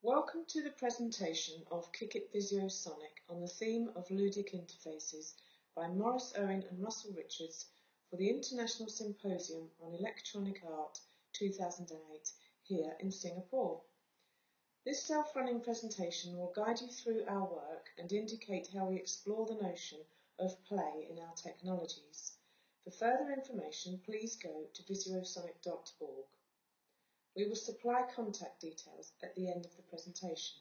Welcome to the presentation of KikiT VisuoSonic on the theme of ludic interfaces by Maurice Owen and Russell Richards for the International Symposium on Electronic Art 2008 here in Singapore. This self-running presentation will guide you through our work and indicate how we explore the notion of play in our technologies. For further information, please go to visuosonic.org. We will supply contact details at the end of the presentation.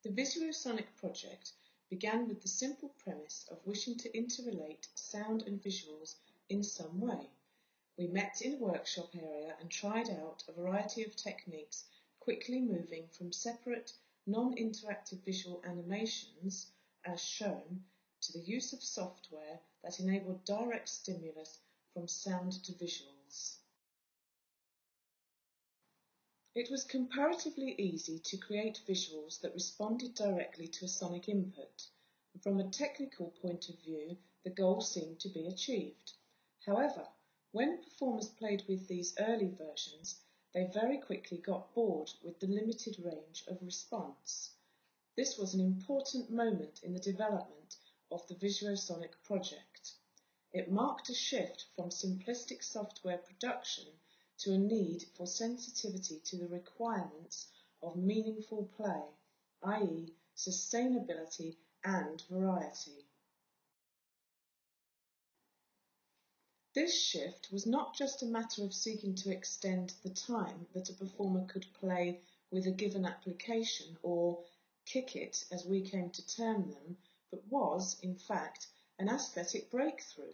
The VisuoSonic project began with the simple premise of wishing to interrelate sound and visuals in some way. We met in a workshop area and tried out a variety of techniques, quickly moving from separate, non-interactive visual animations, as shown, to the use of software that enabled direct stimulus from sound to visuals. It was comparatively easy to create visuals that responded directly to a sonic input, and from a technical point of view, the goal seemed to be achieved. However, when performers played with these early versions, they very quickly got bored with the limited range of response. This was an important moment in the development of the VisuoSonic project. It marked a shift from simplistic software production to a need for sensitivity to the requirements of meaningful play, i.e., sustainability and variety. This shift was not just a matter of seeking to extend the time that a performer could play with a given application, or KikiT as we came to term them, but was, in fact, an aesthetic breakthrough.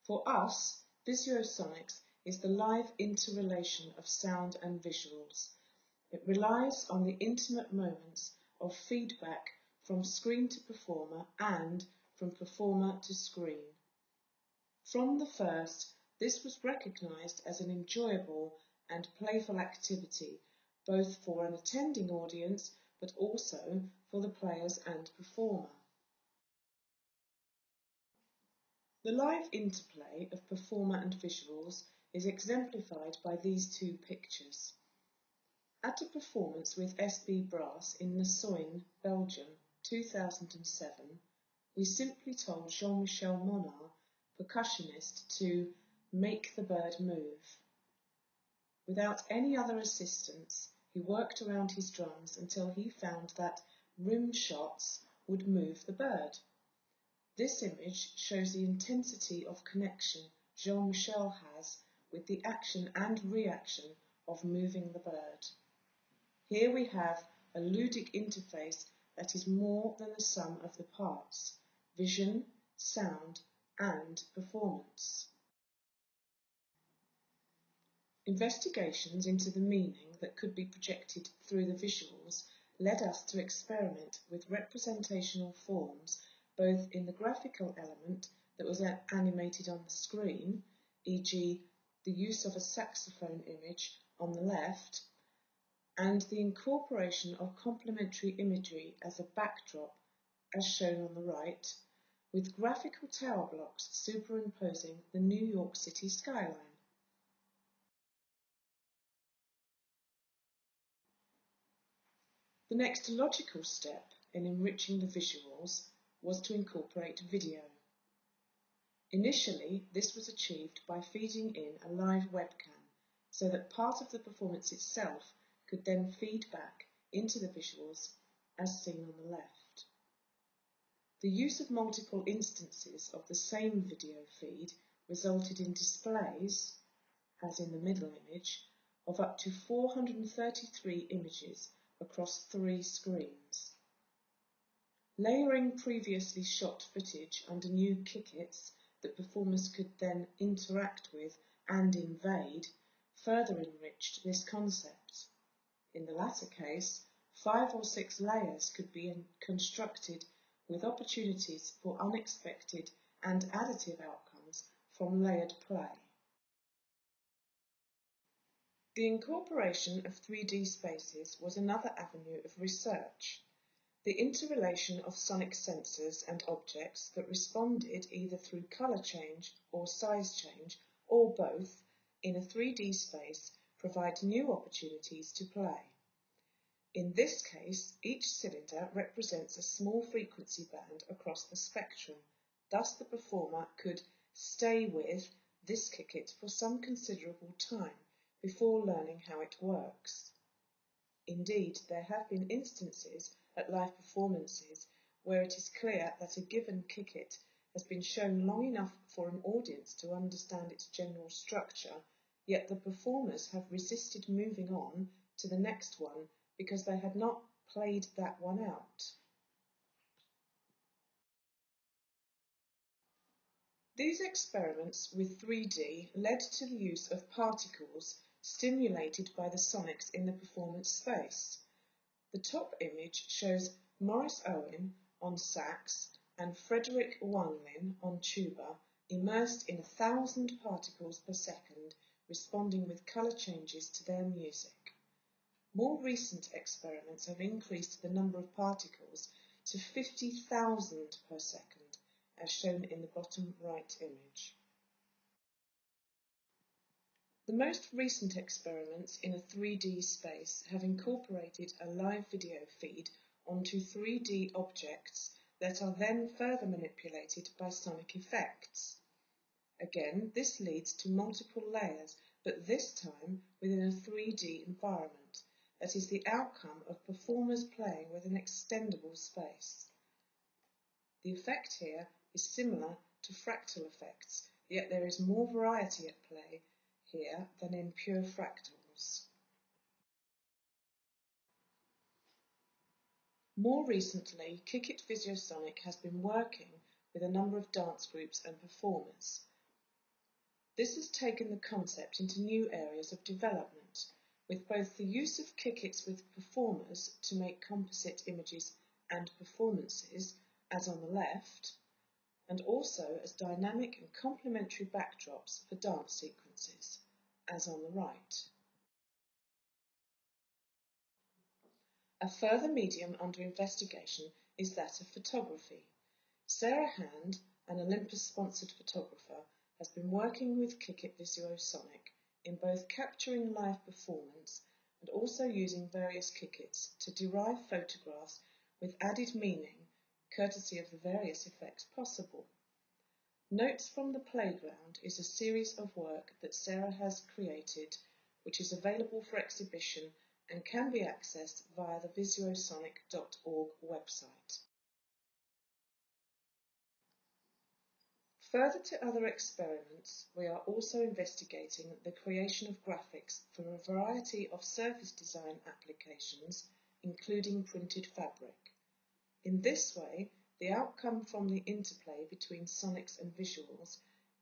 For us, VisuoSonics is the live interrelation of sound and visuals. It relies on the intimate moments of feedback from screen to performer and from performer to screen. From the first, this was recognized as an enjoyable and playful activity, both for an attending audience but also for the players and performer. The live interplay of performer and visuals is exemplified by these two pictures. At a performance with SB Brass in Nassau, Belgium, 2007, we simply told Jean-Michel Monard, percussionist, to make the bird move. Without any other assistance, he worked around his drums until he found that rim shots would move the bird. This image shows the intensity of connection Jean-Michel has with the action and reaction of moving the bird. Here we have a ludic interface that is more than the sum of the parts: vision, sound, and performance. Investigations into the meaning that could be projected through the visuals led us to experiment with representational forms both in the graphical element that was animated on the screen, e.g. the use of a saxophone image on the left, and the incorporation of complementary imagery as a backdrop, as shown on the right, with graphical tower blocks superimposing the New York City skyline. The next logical step in enriching the visuals was to incorporate video. Initially, this was achieved by feeding in a live webcam, so that part of the performance itself could then feed back into the visuals as seen on the left. The use of multiple instances of the same video feed resulted in displays, as in the middle image, of up to 433 images across 3 screens. Layering previously shot footage under new KikiTs that performers could then interact with and invade further enriched this concept. In the latter case, 5 or 6 layers could be constructed with opportunities for unexpected and additive outcomes from layered play. The incorporation of 3D spaces was another avenue of research. The interrelation of sonic sensors and objects that responded either through colour change or size change, or both, in a 3D space provide new opportunities to play. In this case, each cylinder represents a small frequency band across the spectrum. Thus, the performer could stay with this KikiT for some considerable time before learning how it works. Indeed, there have been instances at live performances where it is clear that a given KikiT has been shown long enough for an audience to understand its general structure, yet the performers have resisted moving on to the next one because they had not played that one out. These experiments with 3D led to the use of particles stimulated by the sonics in the performance space. The top image shows Maurice Owen on sax and Frederick Wanglin on tuba, immersed in 1,000 particles per second, responding with colour changes to their music. More recent experiments have increased the number of particles to 50,000 per second, as shown in the bottom right image. The most recent experiments in a 3D space have incorporated a live video feed onto 3D objects that are then further manipulated by sonic effects. Again, this leads to multiple layers, but this time within a 3D environment that is the outcome of performers playing with an extendable space. The effect here is similar to fractal effects, yet there is more variety at play here than in pure fractals. More recently, KikiT VisuoSonic has been working with a number of dance groups and performers. This has taken the concept into new areas of development, with both the use of KikiTs with performers to make composite images and performances, as on the left, and also as dynamic and complementary backdrops for dance sequences, as on the right. A further medium under investigation is that of photography. Sarah Hand, an Olympus-sponsored photographer, has been working with KikiT VisuoSonic in both capturing live performance and also using various KikiTs to derive photographs with added meaning, courtesy of the various effects possible. Notes from the Playground is a series of work that Sarah has created, which is available for exhibition and can be accessed via the visuosonic.org website. Further to other experiments, we are also investigating the creation of graphics for a variety of surface design applications, including printed fabric. In this way, the outcome from the interplay between sonics and visuals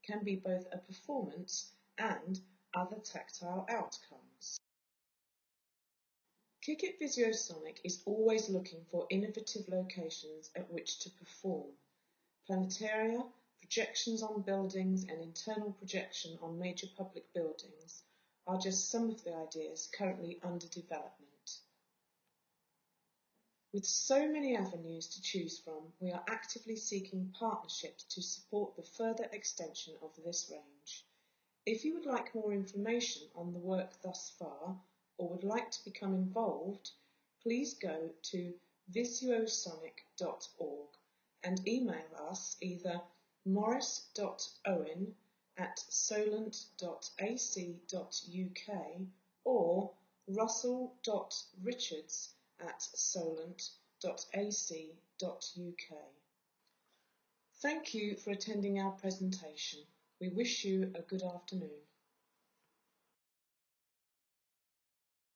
can be both a performance and other tactile outcomes. KikiT VisuoSonic is always looking for innovative locations at which to perform. Planetaria, projections on buildings and internal projection on major public buildings are just some of the ideas currently under development. With so many avenues to choose from, we are actively seeking partnerships to support the further extension of this range. If you would like more information on the work thus far, or would like to become involved, please go to visuosonic.org and email us either maurice.owen@solent.ac.uk or russell.richards@solent.ac.uk. Thank you for attending our presentation. We wish you a good afternoon.